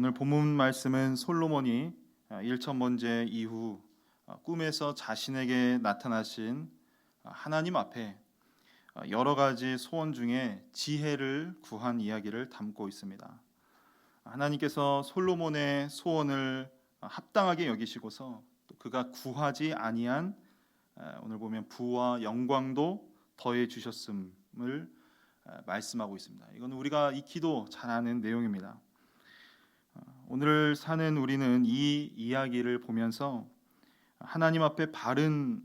오늘 본문 말씀은 솔로몬이 일천번제 이후 꿈에서 자신에게 나타나신 하나님 앞에 여러 가지 소원 중에 지혜를 구한 이야기를 담고 있습니다. 하나님께서 솔로몬의 소원을 합당하게 여기시고서 또 그가 구하지 아니한 오늘 보면 부와 영광도 더해 주셨음을 말씀하고 있습니다. 이건 우리가 익히도 잘 아는 내용입니다. 오늘 사는 우리는 이 이야기를 보면서 하나님 앞에 바른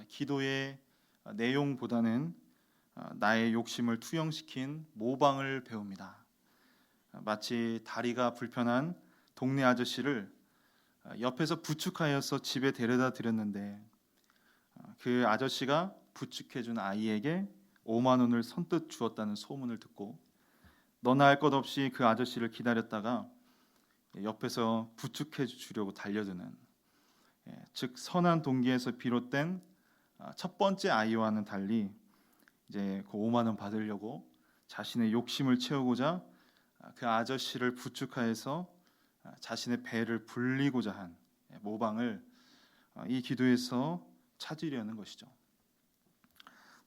기도의 내용보다는 나의 욕심을 투영시킨 모방을 배웁니다. 마치 다리가 불편한 동네 아저씨를 옆에서 부축하여서 집에 데려다 드렸는데 그 아저씨가 부축해준 아이에게 5만 원을 선뜻 주었다는 소문을 듣고 너나 할 것 없이 그 아저씨를 기다렸다가 옆에서 부축해 주려고 달려드는, 즉 선한 동기에서 비롯된 첫 번째 아이와는 달리 이제 그 5만 원 받으려고 자신의 욕심을 채우고자 그 아저씨를 부축하여서 자신의 배를 불리고자 한 모방을 이 기도에서 찾으려는 것이죠.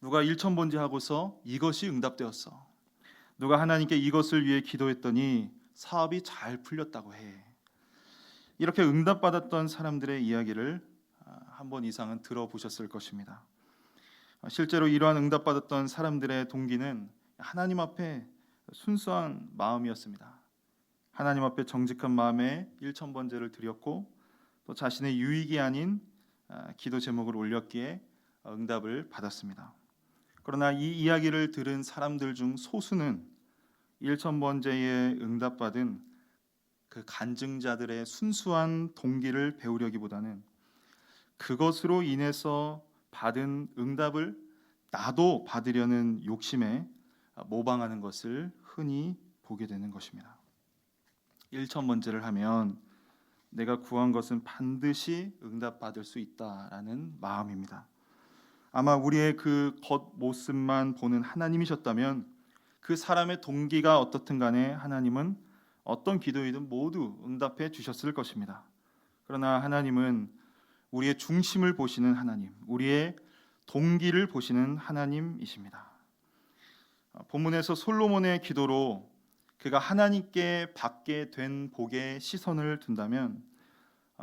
누가 일천번제 하고서 이것이 응답되었어. 누가 하나님께 이것을 위해 기도했더니 사업이 잘 풀렸다고 해. 이렇게 응답받았던 사람들의 이야기를 한 번 이상은 들어보셨을 것입니다. 실제로 이러한 응답받았던 사람들의 동기는 하나님 앞에 순수한 마음이었습니다. 하나님 앞에 정직한 마음에 일천번제를 드렸고 또 자신의 유익이 아닌 기도 제목을 올렸기에 응답을 받았습니다. 그러나 이 이야기를 들은 사람들 중 소수는 일천번제에 응답받은 그 간증자들의 순수한 동기를 배우려기보다는 그것으로 인해서 받은 응답을 나도 받으려는 욕심에 모방하는 것을 흔히 보게 되는 것입니다. 일천번제를 하면 내가 구한 것은 반드시 응답받을 수 있다라는 마음입니다. 아마 우리의 그 겉모습만 보는 하나님이셨다면 그 사람의 동기가 어떻든 간에 하나님은 어떤 기도이든 모두 응답해 주셨을 것입니다. 그러나 하나님은 우리의 중심을 보시는 하나님, 우리의 동기를 보시는 하나님이십니다. 본문에서 솔로몬의 기도로 그가 하나님께 받게 된 복에 시선을 둔다면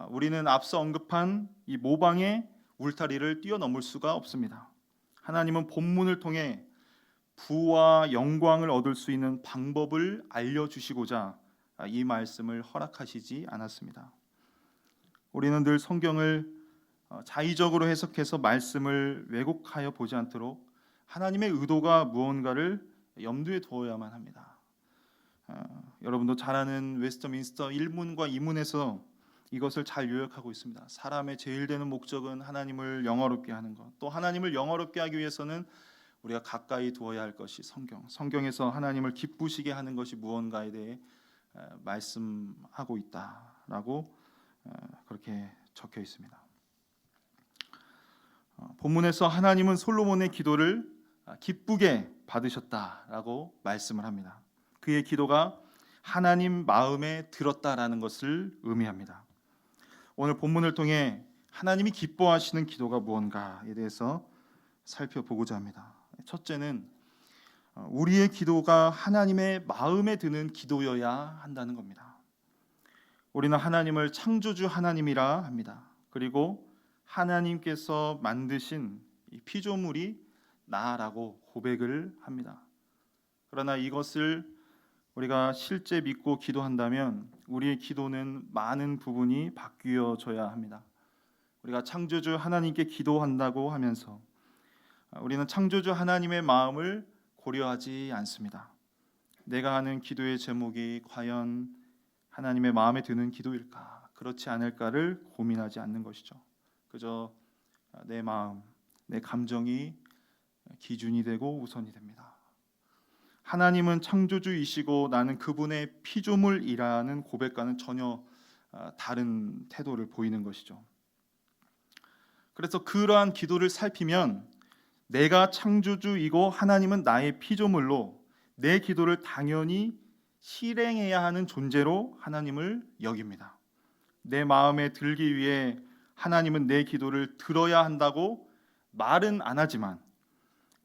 우리는 앞서 언급한 이 모방의 울타리를 뛰어넘을 수가 없습니다. 하나님은 본문을 통해 부와 영광을 얻을 수 있는 방법을 알려주시고자 이 말씀을 허락하시지 않았습니다. 우리는 늘 성경을 자의적으로 해석해서 말씀을 왜곡하여 보지 않도록 하나님의 의도가 무언가를 염두에 두어야만 합니다. 여러분도 잘 아는 웨스트민스터 1문과 2문에서 이것을 잘 요약하고 있습니다. 사람의 제일 되는 목적은 하나님을 영화롭게 하는 것, 또 하나님을 영화롭게 하기 위해서는 우리가 가까이 두어야 할 것이 성경에서 하나님을 기쁘시게 하는 것이 무언가에 대해 말씀하고 있다라고 그렇게 적혀 있습니다. 본문에서 하나님은 솔로몬의 기도를 기쁘게 받으셨다라고 말씀을 합니다. 그의 기도가 하나님 마음에 들었다라는 것을 의미합니다. 오늘 본문을 통해 하나님이 기뻐하시는 기도가 무언가에 대해서 살펴보고자 합니다. 첫째는 우리의 기도가 하나님의 마음에 드는 기도여야 한다는 겁니다. 우리는 하나님을 창조주 하나님이라 합니다. 그리고 하나님께서 만드신 이 피조물이 나라고 고백을 합니다. 그러나 이것을 우리가 실제 믿고 기도한다면 우리의 기도는 많은 부분이 바뀌어져야 합니다. 우리가 창조주 하나님께 기도한다고 하면서 우리는 창조주 하나님의 마음을 고려하지 않습니다. 내가 하는 기도의 제목이 과연 하나님의 마음에 드는 기도일까, 그렇지 않을까를 고민하지 않는 것이죠. 그저 내 마음, 내 감정이 기준이 되고 우선이 됩니다. 하나님은 창조주이시고 나는 그분의 피조물이라는 고백과는 전혀 다른 태도를 보이는 것이죠. 그래서 그러한 기도를 살피면 내가 창조주이고 하나님은 나의 피조물로 내 기도를 당연히 실행해야 하는 존재로 하나님을 여깁니다. 내 마음에 들기 위해 하나님은 내 기도를 들어야 한다고 말은 안 하지만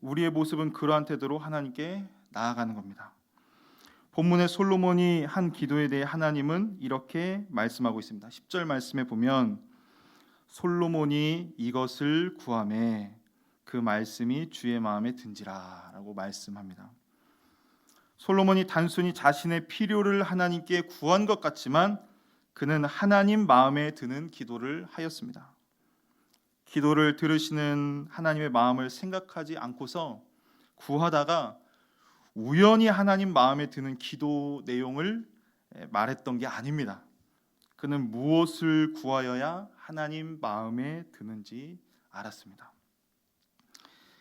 우리의 모습은 그러한 태도로 하나님께 나아가는 겁니다. 본문의 솔로몬이 한 기도에 대해 하나님은 이렇게 말씀하고 있습니다. 10절 말씀에 보면 솔로몬이 이것을 구하매 그 말씀이 주의 마음에 든지라 라고 말씀합니다. 솔로몬이 단순히 자신의 필요를 하나님께 구한 것 같지만 그는 하나님 마음에 드는 기도를 하였습니다. 기도를 들으시는 하나님의 마음을 생각하지 않고서 구하다가 우연히 하나님 마음에 드는 기도 내용을 말했던 게 아닙니다. 그는 무엇을 구하여야 하나님 마음에 드는지 알았습니다.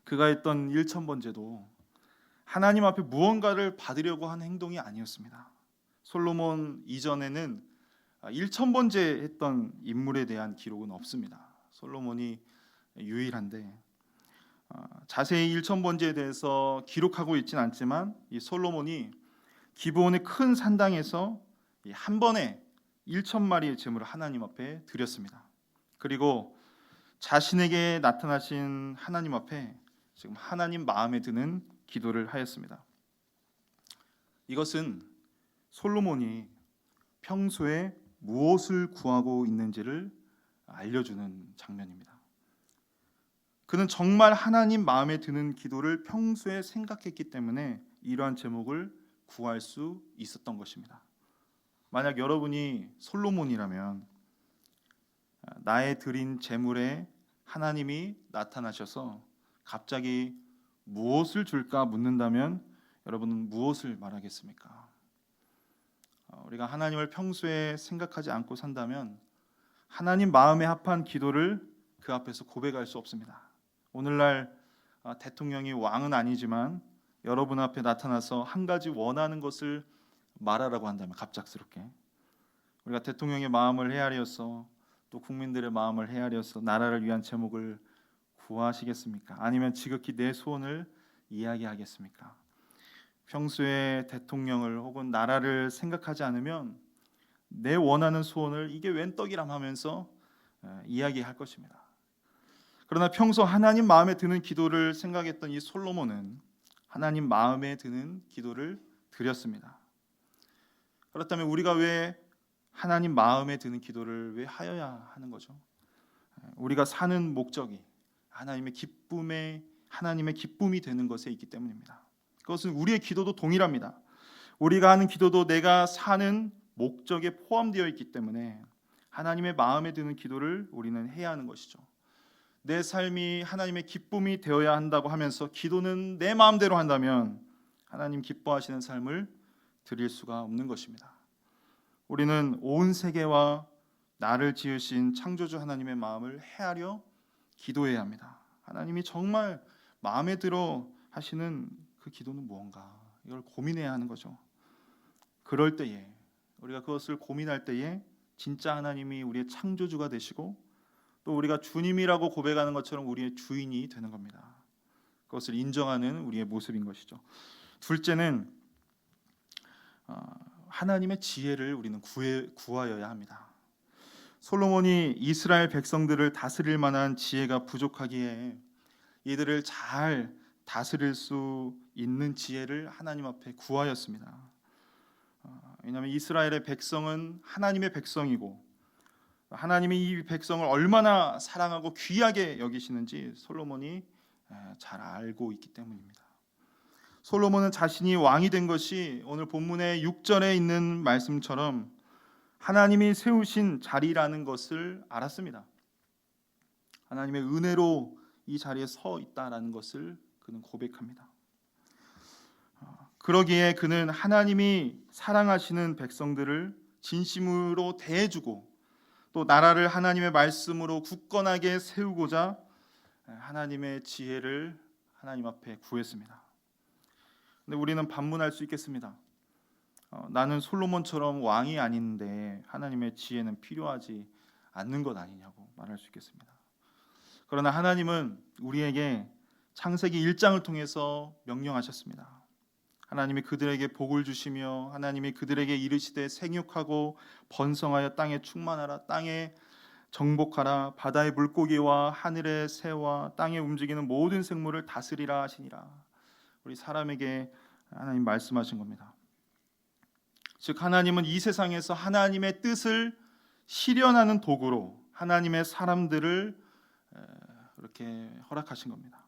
그가 했던 1,000번제도 하나님 앞에 무언가를 받으려고 한 행동이 아니었습니다. 솔로몬 이전에는 1,000번제 했던 인물에 대한 기록은 없습니다. 솔로몬이 유일한데 자세히 1,000번제에 대해서 기록하고 있지는 않지만 이 솔로몬이 기브온의 큰 산당에서 한 번에 1,000마리의 제물을 하나님 앞에 드렸습니다. 그리고 자신에게 나타나신 하나님 앞에 지금 하나님 마음에 드는 기도를 하였습니다. 이것은 솔로몬이 평소에 무엇을 구하고 있는지를 알려주는 장면입니다. 그는 정말 하나님 마음에 드는 기도를 평소에 생각했기 때문에 이러한 제목을 구할 수 있었던 것입니다. 만약 여러분이 솔로몬이라면 나의 드린 제물에 하나님이 나타나셔서 갑자기 무엇을 줄까 묻는다면 여러분은 무엇을 말하겠습니까? 우리가 하나님을 평소에 생각하지 않고 산다면 하나님 마음에 합한 기도를 그 앞에서 고백할 수 없습니다. 오늘날 대통령이 왕은 아니지만 여러분 앞에 나타나서 한 가지 원하는 것을 말하라고 한다면 갑작스럽게 우리가 대통령의 마음을 헤아려서 또 국민들의 마음을 헤아려서 나라를 위한 제목을 구하시겠습니까? 아니면 지극히 내 소원을 이야기하겠습니까? 평소에 대통령을 혹은 나라를 생각하지 않으면 내 원하는 소원을 이게 웬 떡이람 하면서 이야기할 것입니다. 그러나 평소 하나님 마음에 드는 기도를 생각했던 이 솔로몬은 하나님 마음에 드는 기도를 드렸습니다. 그렇다면 우리가 왜 하나님 마음에 드는 기도를 왜 하여야 하는 거죠? 우리가 사는 목적이 하나님의 기쁨이 되는 것에 있기 때문입니다. 그것은 우리의 기도도 동일합니다. 우리가 하는 기도도 내가 사는 목적에 포함되어 있기 때문에 하나님의 마음에 드는 기도를 우리는 해야 하는 것이죠. 내 삶이 하나님의 기쁨이 되어야 한다고 하면서 기도는 내 마음대로 한다면 하나님 기뻐하시는 삶을 드릴 수가 없는 것입니다. 우리는 온 세계와 나를 지으신 창조주 하나님의 마음을 헤아려 기도해야 합니다. 하나님이 정말 마음에 들어 하시는 그 기도는 무언가 이걸 고민해야 하는 거죠. 그럴 때에 우리가 그것을 고민할 때에 진짜 하나님이 우리의 창조주가 되시고 또 우리가 주님이라고 고백하는 것처럼 우리의 주인이 되는 겁니다. 그것을 인정하는 우리의 모습인 것이죠. 둘째는 하나님의 지혜를 우리는 구하여야 합니다. 솔로몬이 이스라엘 백성들을 다스릴 만한 지혜가 부족하기에 이들을 잘 다스릴 수 있는 지혜를 하나님 앞에 구하였습니다. 왜냐하면 이스라엘의 백성은 하나님의 백성이고 하나님이 이 백성을 얼마나 사랑하고 귀하게 여기시는지 솔로몬이 잘 알고 있기 때문입니다. 솔로몬은 자신이 왕이 된 것이 오늘 본문의 6절에 있는 말씀처럼 하나님이 세우신 자리라는 것을 알았습니다. 하나님의 은혜로 이 자리에 서 있다라는 것을 그는 고백합니다. 그러기에 그는 하나님이 사랑하시는 백성들을 진심으로 대해주고 또 나라를 하나님의 말씀으로 굳건하게 세우고자 하나님의 지혜를 하나님 앞에 구했습니다. 근데 우리는 반문할 수 있겠습니다. 나는 솔로몬처럼 왕이 아닌데 하나님의 지혜는 필요하지 않는 것 아니냐고 말할 수 있겠습니다. 그러나 하나님은 우리에게 창세기 1장을 통해서 명령하셨습니다. 하나님이 그들에게 복을 주시며 하나님이 그들에게 이르시되 생육하고 번성하여 땅에 충만하라, 땅에 정복하라, 바다의 물고기와 하늘의 새와 땅에 움직이는 모든 생물을 다스리라 하시니라. 우리 사람에게 하나님 말씀하신 겁니다. 즉 하나님은 이 세상에서 하나님의 뜻을 실현하는 도구로 하나님의 사람들을 이렇게 허락하신 겁니다.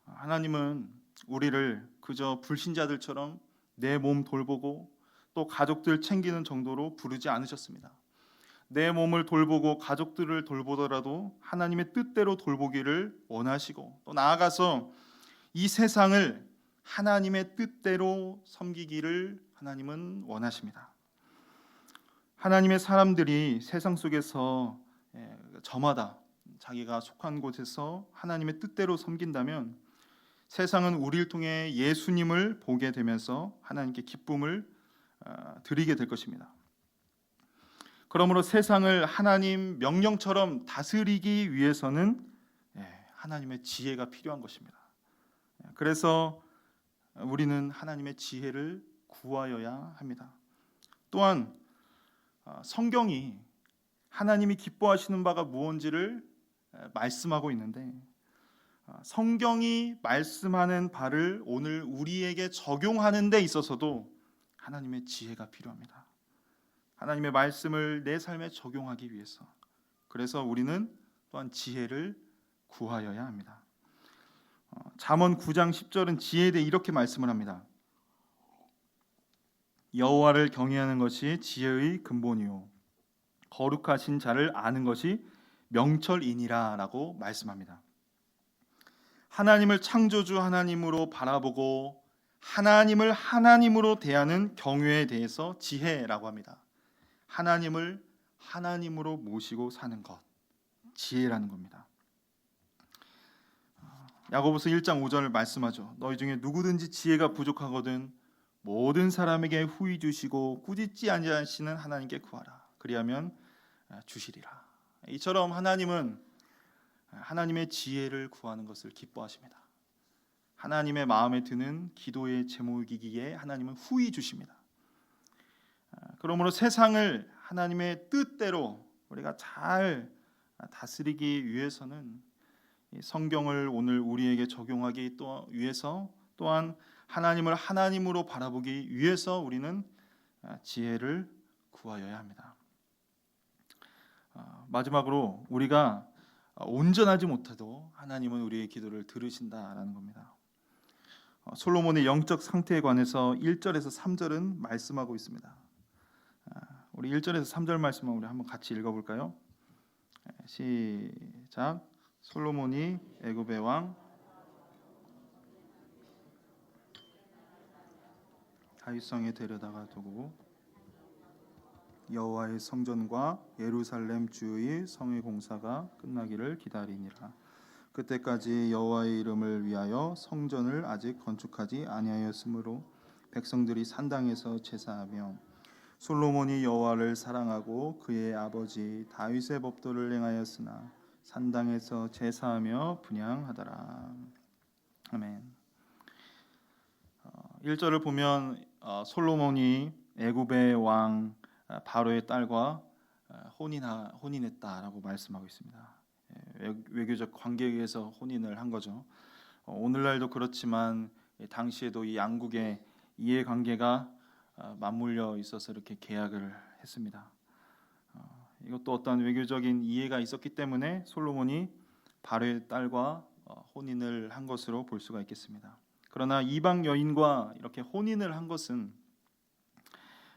하나님은 우리를 그저 불신자들처럼 내 몸 돌보고 또 가족들 챙기는 정도로 부르지 않으셨습니다. 내 몸을 돌보고 가족들을 돌보더라도 하나님의 뜻대로 돌보기를 원하시고 또 나아가서 이 세상을 하나님의 뜻대로 섬기기를 하나님은 원하십니다. 하나님의 사람들이 세상 속에서 저마다 자기가 속한 곳에서 하나님의 뜻대로 섬긴다면 세상은 우리를 통해 예수님을 보게 되면서 하나님께 기쁨을 드리게 될 것입니다. 그러므로 세상을 하나님 명령처럼 다스리기 위해서는 하나님의 지혜가 필요한 것입니다. 그래서 우리는 하나님의 지혜를 구하여야 합니다. 또한 성경이 하나님이 기뻐하시는 바가 무엇인지를 말씀하고 있는데 성경이 말씀하는 바를 오늘 우리에게 적용하는 데 있어서도 하나님의 지혜가 필요합니다. 하나님의 말씀을 내 삶에 적용하기 위해서. 그래서 우리는 또한 지혜를 구하여야 합니다. 잠언 9장 10절은 지혜에 대해 이렇게 말씀을 합니다. 여호와를 경외하는 것이 지혜의 근본이요 거룩하신 자를 아는 것이 명철이니라 라고 말씀합니다. 하나님을 창조주 하나님으로 바라보고 하나님을 하나님으로 대하는 경외에 대해서 지혜라고 합니다. 하나님을 하나님으로 모시고 사는 것, 지혜라는 겁니다. 야고보서 1장 5절을 말씀하죠. 너희 중에 누구든지 지혜가 부족하거든 모든 사람에게 후히 주시고 꾸짖지 아니하시는 하나님께 구하라. 그리하면 주시리라. 이처럼 하나님은 하나님의 지혜를 구하는 것을 기뻐하십니다. 하나님의 마음에 드는 기도의 제목이기에 하나님은 후히 주십니다. 그러므로 세상을 하나님의 뜻대로 우리가 잘 다스리기 위해서는 성경을 오늘 우리에게 적용하기 위해서 또한 하나님을 하나님으로 바라보기 위해서 우리는 지혜를 구하여야 합니다. 마지막으로 우리가 온전하지 못해도 하나님은 우리의 기도를 들으신다라는 겁니다. 솔로몬의 영적 상태에 관해서 1절에서 3절은 말씀하고 있습니다. 우리 1절에서 3절 말씀을 우리 한번 같이 읽어볼까요? 시작. 솔로몬이 애굽의 왕 다윗성에 데려다가 두고 여호와의 성전과 예루살렘 주의 성의 공사가 끝나기를 기다리니라. 그때까지 여호와의 이름을 위하여 성전을 아직 건축하지 아니하였으므로 백성들이 산당에서 제사하며 솔로몬이 여호와를 사랑하고 그의 아버지 다윗의 법도를 행하였으나 산당에서 제사하며 분향하더라. 아멘. 1절을 보면 솔로몬이 애굽의 왕 바로의 딸과 혼인했다라고 말씀하고 있습니다. 외교적 관계에 의해서 혼인을 한 거죠. 오늘날도 그렇지만 당시에도 이 양국의 이해관계가 맞물려 있어서 이렇게 계약을 했습니다. 이것도 어떤 외교적인 이해가 있었기 때문에 솔로몬이 바로의 딸과 혼인을 한 것으로 볼 수가 있겠습니다. 그러나 이방 여인과 이렇게 혼인을 한 것은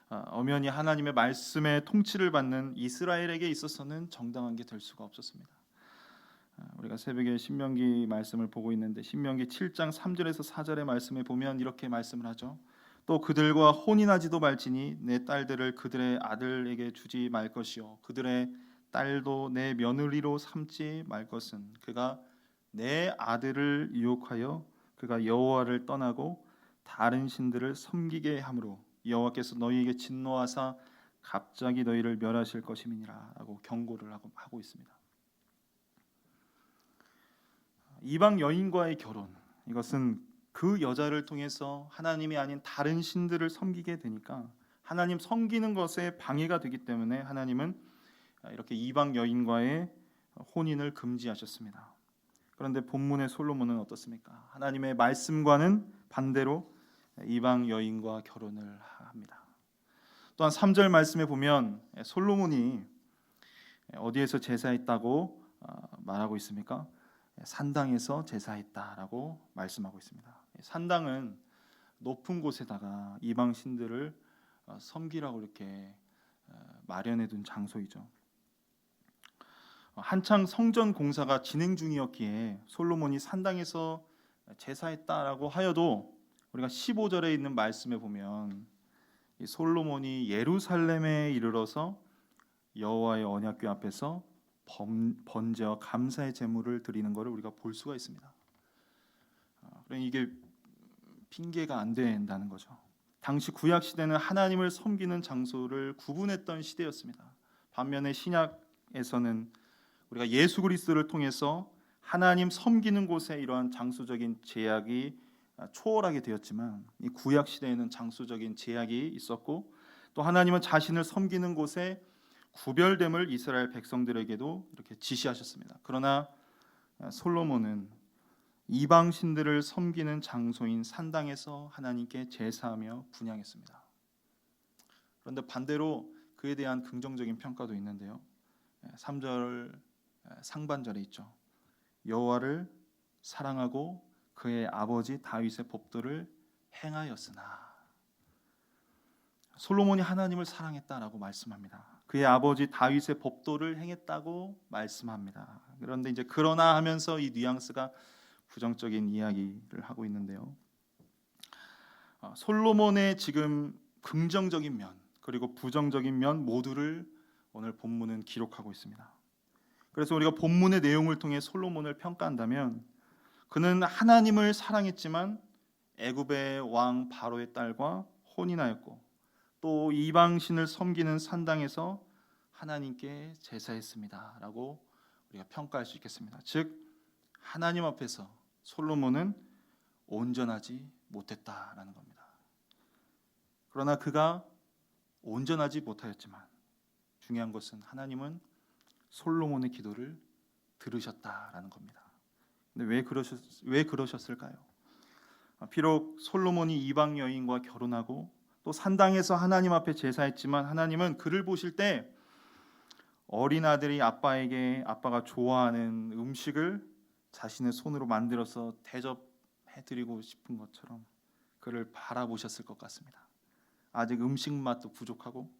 엄연히 하나님의 말씀의 통치를 받는 이스라엘에게 있어서는 정당한 게 될 수가 없었습니다. 우리가 새벽에 신명기 말씀을 보고 있는데 신명기 7장 3절에서 4절의 말씀에 보면 이렇게 말씀을 하죠. 또 그들과 혼인하지도 말지니 내 딸들을 그들의 아들에게 주지 말 것이요 그들의 딸도 내 며느리로 삼지 말 것은 그가 내 아들을 유혹하여 그가 여호와를 떠나고 다른 신들을 섬기게 함으로 여호와께서 너희에게 진노하사 갑자기 너희를 멸하실 것임이니라 라고 경고를 하고 있습니다. 이방 여인과의 결혼, 이것은 그 여자를 통해서 하나님이 아닌 다른 신들을 섬기게 되니까 하나님 섬기는 것에 방해가 되기 때문에 하나님은 이렇게 이방 여인과의 혼인을 금지하셨습니다. 그런데 본문의 솔로몬은 어떻습니까? 하나님의 말씀과는 반대로 이방 여인과 결혼을 합니다. 또한 3절 말씀에 보면 솔로몬이 어디에서 제사했다고 말하고 있습니까? 산당에서 제사했다라고 말씀하고 있습니다. 산당은 높은 곳에다가 이방 신들을 섬기라고 이렇게 마련해 둔 장소이죠. 한창 성전 공사가 진행 중이었기에 솔로몬이 산당에서 제사했다라고 하여도 우리가 15절에 있는 말씀에 보면 이 솔로몬이 예루살렘에 이르러서 여호와의 언약궤 앞에서 번제와 감사의 제물을 드리는 것을 우리가 볼 수가 있습니다. 그러니까 이게 핑계가 안 된다는 거죠. 당시 구약 시대는 하나님을 섬기는 장소를 구분했던 시대였습니다. 반면에 신약에서는 우리가 예수 그리스도를 통해서 하나님 섬기는 곳에 이러한 장소적인 제약이 초월하게 되었지만 이 구약 시대에는 장소적인 제약이 있었고 또 하나님은 자신을 섬기는 곳에 구별됨을 이스라엘 백성들에게도 이렇게 지시하셨습니다. 그러나 솔로몬은 이방 신들을 섬기는 장소인 산당에서 하나님께 제사하며 분향했습니다. 그런데 반대로 그에 대한 긍정적인 평가도 있는데요. 3절 상반절에 있죠. 여호와를 사랑하고 그의 아버지 다윗의 법도를 행하였으나 솔로몬이 하나님을 사랑했다라고 말씀합니다. 그의 아버지 다윗의 법도를 행했다고 말씀합니다. 그런데 이제 그러나 하면서 이 뉘앙스가 부정적인 이야기를 하고 있는데요. 솔로몬의 지금 긍정적인 면 그리고 부정적인 면 모두를 오늘 본문은 기록하고 있습니다. 그래서 우리가 본문의 내용을 통해 솔로몬을 평가한다면 그는 하나님을 사랑했지만 애굽의 왕 바로의 딸과 혼인하였고 또 이방신을 섬기는 산당에서 하나님께 제사했습니다라고 우리가 평가할 수 있겠습니다. 즉 하나님 앞에서 솔로몬은 온전하지 못했다라는 겁니다. 그러나 그가 온전하지 못하였지만 중요한 것은 하나님은 솔로몬의 기도를 들으셨다라는 겁니다. 근데 왜 그러셨을까요? 비록 솔로몬이 이방 여인과 결혼하고 또 산당에서 하나님 앞에 제사했지만 하나님은 그를 보실 때 어린 아들이 아빠가 좋아하는 음식을 자신의 손으로 만들어서 대접해드리고 싶은 것처럼 그를 바라보셨을 것 같습니다. 아직 음식 맛도 부족하고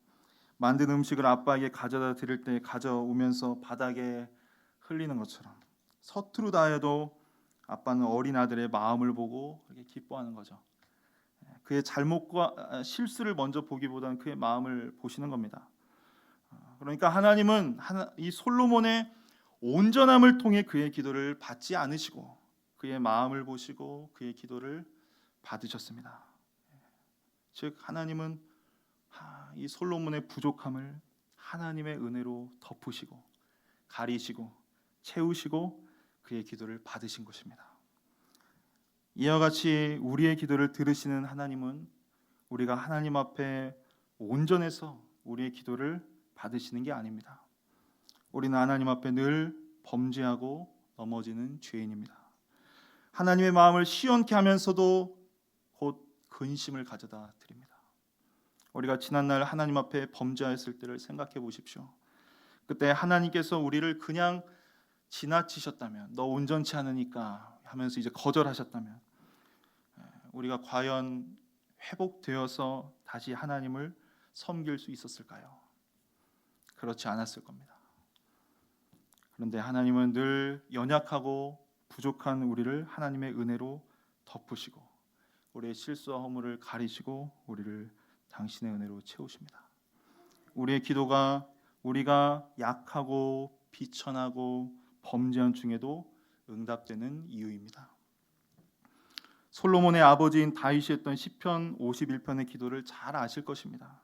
만든 음식을 아빠에게 가져다 드릴 때 가져오면서 바닥에 흘리는 것처럼 서투르다 해도 아빠는 어린 아들의 마음을 보고 이렇게 기뻐하는 거죠. 그의 잘못과 실수를 먼저 보기보다는 그의 마음을 보시는 겁니다. 그러니까 하나님은 이 솔로몬의 온전함을 통해 그의 기도를 받지 않으시고 그의 마음을 보시고 그의 기도를 받으셨습니다. 즉 하나님은 이 솔로몬의 부족함을 하나님의 은혜로 덮으시고 가리시고 채우시고 그의 기도를 받으신 것입니다. 이와 같이 우리의 기도를 들으시는 하나님은 우리가 하나님 앞에 온전해서 우리의 기도를 받으시는 게 아닙니다. 우리는 하나님 앞에 늘 범죄하고 넘어지는 죄인입니다. 하나님의 마음을 시원케 하면서도 곧 근심을 가져다 드립니다. 우리가 지난날 하나님 앞에 범죄하였을 때를 생각해 보십시오. 그때 하나님께서 우리를 그냥 지나치셨다면 너 온전치 않으니까 하면서 이제 거절하셨다면 우리가 과연 회복되어서 다시 하나님을 섬길 수 있었을까요? 그렇지 않았을 겁니다. 그런데 하나님은 늘 연약하고 부족한 우리를 하나님의 은혜로 덮으시고 우리의 실수와 허물을 가리시고 우리를 당신의 은혜로 채우십니다. 우리의 기도가 우리가 약하고 비천하고 범죄한 중에도 응답되는 이유입니다. 솔로몬의 아버지인 다윗이 했던 시편 51편의 기도를 잘 아실 것입니다.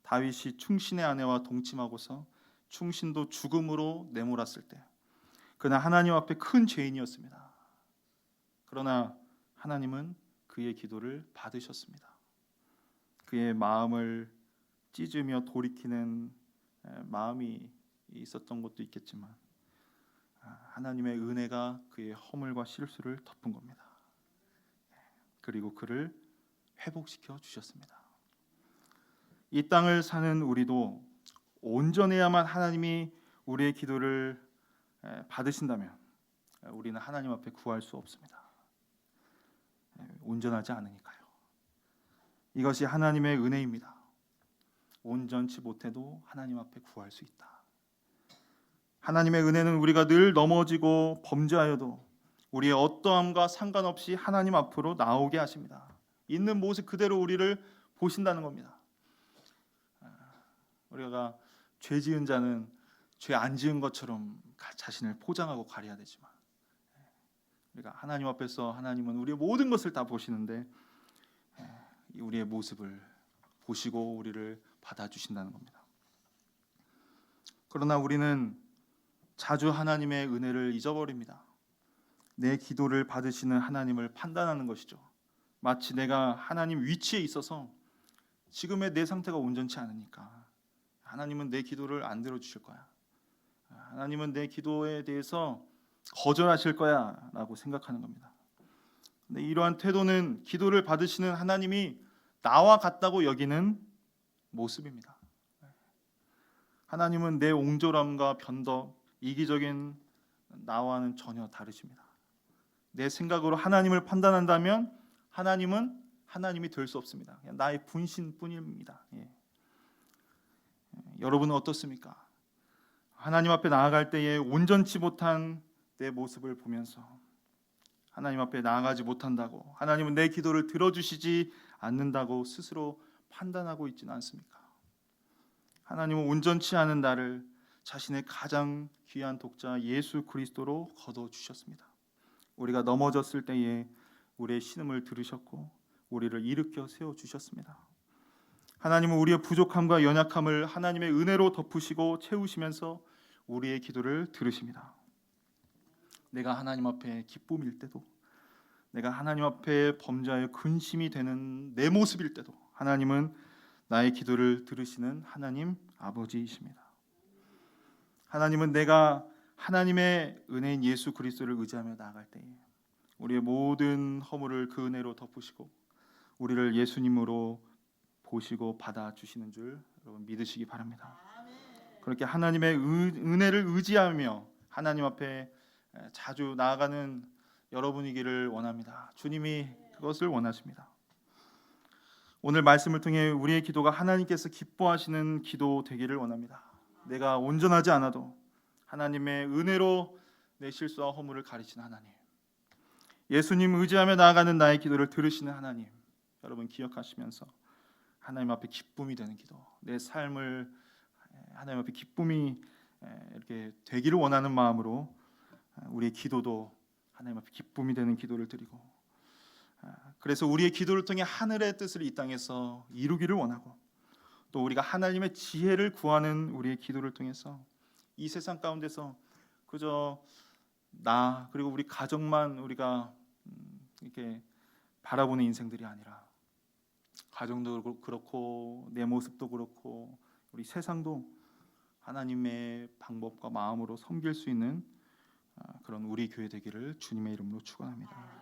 다윗이 충신의 아내와 동침하고서 충신도 죽음으로 내몰았을 때 그는 하나님 앞에 큰 죄인이었습니다. 그러나 하나님은 그의 기도를 받으셨습니다. 그의 마음을 찢으며 돌이키는 마음이 있었던 것도 있겠지만 하나님의 은혜가 그의 허물과 실수를 덮은 겁니다. 그리고 그를 회복시켜 주셨습니다. 이 땅을 사는 우리도 온전해야만 하나님이 우리의 기도를 받으신다면 우리는 하나님 앞에 구할 수 없습니다. 온전하지 않으니까요. 이것이 하나님의 은혜입니다. 온전치 못해도 하나님 앞에 구할 수 있다. 하나님의 은혜는 우리가 늘 넘어지고 범죄하여도 우리의 어떠함과 상관없이 하나님 앞으로 나오게 하십니다. 있는 모습 그대로 우리를 보신다는 겁니다. 우리가 죄 지은 자는 죄 안 지은 것처럼 자신을 포장하고 가려야 되지만 우리가 하나님 앞에서 하나님은 우리의 모든 것을 다 보시는데 우리의 모습을 보시고 우리를 받아주신다는 겁니다. 그러나 우리는 자주 하나님의 은혜를 잊어버립니다. 내 기도를 받으시는 하나님을 판단하는 것이죠. 마치 내가 하나님 위치에 있어서 지금의 내 상태가 온전치 않으니까 하나님은 내 기도를 안 들어주실 거야. 하나님은 내 기도에 대해서 거절하실 거야 라고 생각하는 겁니다. 근데 이러한 태도는 기도를 받으시는 하나님이 나와 같다고 여기는 모습입니다. 하나님은 내 옹졸함과 변덕, 이기적인 나와는 전혀 다르십니다. 내 생각으로 하나님을 판단한다면 하나님은 하나님이 될 수 없습니다. 그냥 나의 분신뿐입니다. 여러분은 어떻습니까? 하나님 앞에 나아갈 때에 온전치 못한 내 모습을 보면서 하나님 앞에 나아가지 못한다고, 하나님은 내 기도를 들어주시지 않는다고 스스로 판단하고 있지는 않습니까? 하나님은 온전치 않은 나를 자신의 가장 귀한 독자 예수 그리스도로 거둬주셨습니다. 우리가 넘어졌을 때에 우리의 신음을 들으셨고 우리를 일으켜 세워주셨습니다. 하나님은 우리의 부족함과 연약함을 하나님의 은혜로 덮으시고 채우시면서 우리의 기도를 들으십니다. 내가 하나님 앞에 기쁨일 때도, 내가 하나님 앞에 범죄하여 근심이 되는 내 모습일 때도 하나님은 나의 기도를 들으시는 하나님 아버지이십니다. 하나님은 내가 하나님의 은혜인 예수 그리스도를 의지하며 나아갈 때에 우리의 모든 허물을 그 은혜로 덮으시고 우리를 예수님으로 보시고 받아주시는 줄 여러분 믿으시기 바랍니다. 그렇게 하나님의 은혜를 의지하며 하나님 앞에 자주 나아가는 여러분이기를 원합니다. 주님이 그것을 원하십니다. 오늘 말씀을 통해 우리의 기도가 하나님께서 기뻐하시는 기도 되기를 원합니다. 내가 온전하지 않아도 하나님의 은혜로 내 실수와 허물을 가리시는 하나님, 예수님 의지하며 나아가는 나의 기도를 들으시는 하나님, 여러분 기억하시면서 하나님 앞에 기쁨이 되는 기도, 내 삶을 하나님 앞에 기쁨이 이렇게 되기를 원하는 마음으로 우리의 기도도 하나님 앞에 기쁨이 되는 기도를 드리고, 그래서 우리의 기도를 통해 하늘의 뜻을 이 땅에서 이루기를 원하고, 또 우리가 하나님의 지혜를 구하는 우리의 기도를 통해서 이 세상 가운데서 그저 나 그리고 우리 가정만 우리가 이렇게 바라보는 인생들이 아니라 가정도 그렇고 내 모습도 그렇고 우리 세상도 하나님의 방법과 마음으로 섬길 수 있는 그런 우리 교회 되기를 주님의 이름으로 축원합니다.